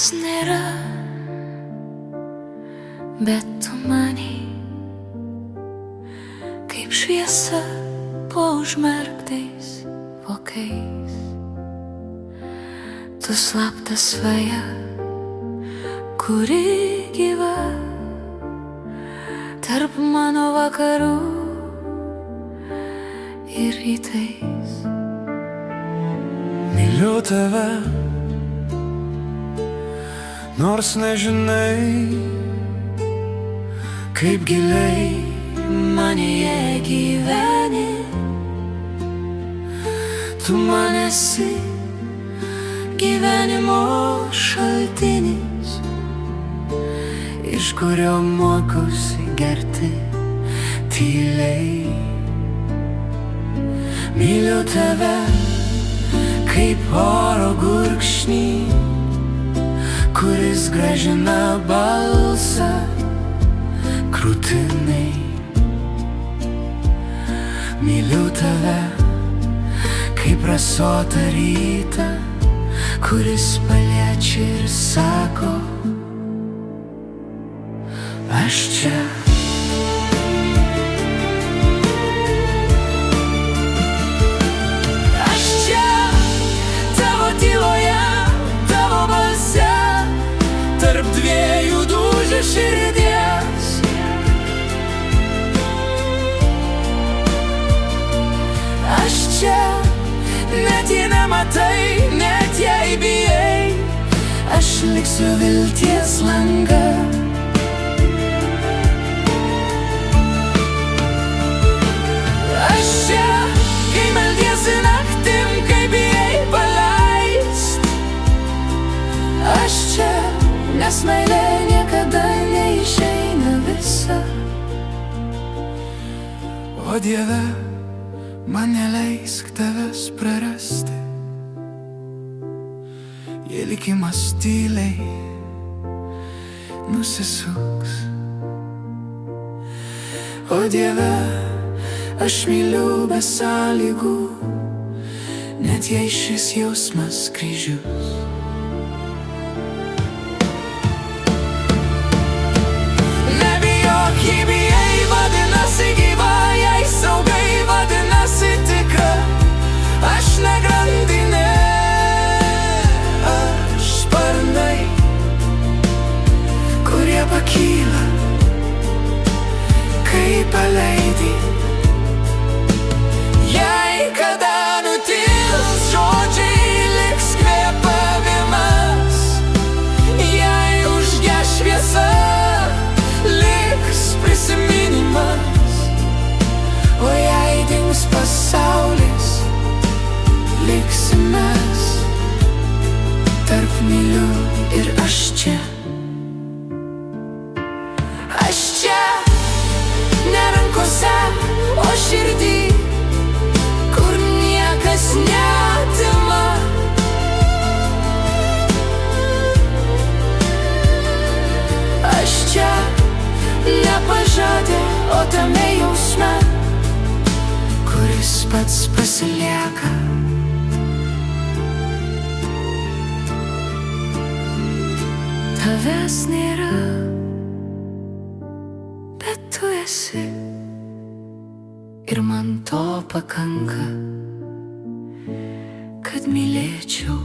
Tavęs nėra, bet tu mani, kaip šviesa po užmerktais vokais. Tu slapta svaja, kuri gyva tarp mano vakarų ir rytais. Myliu tave, nors nežinai, kaip giliai Manyje gyveni, tu man esi gyvenimo šaltinis, iš kurio mokausi gerti tyliai. myliu tave, kaip oro gurkšnį, kuris grąžina balsą krūtinai. Myliu tave, kaip rasotą rytą, kuris paliečia ir sako, aš čia. Aš čia, tavo tyloje, tavo balse, Tarp dviejų dūžių širdies. aš čia, net jei nematai, net jei bijai, Aš liksiu vilties langą. aš čia, kai meldiesi naktim, kai bijai paleist. Aš čia, nes meilė niekada neišeina visa. O Dieve, man neleisk tavęs prarasti, jei likimas tyliai nusisuks. O Dieve, aš myliu be sąlygų, net jei šis jausmas kryžius. Nebijok, jei bijai, vadinasi gyva, jei saugai, vadinasi tikra. Aš ne grandinė, Aš sparnai, kurie pakyla, kai paleidi. jei kada nutils žodžiai, liks kvėpavimas. Jei užges šviesa, liks prisiminimas. O jei dings pasaulis, liksim mes, tarp myliu ir aš čia. Aš čia, ne rankose, o širdį, kur niekas neatima. Aš čia, ne pažadė, o tame jausme, Kuris pats pasilieka. tavęs nėra, bet tu esi. Ir man to pakanka, kad mylėčiau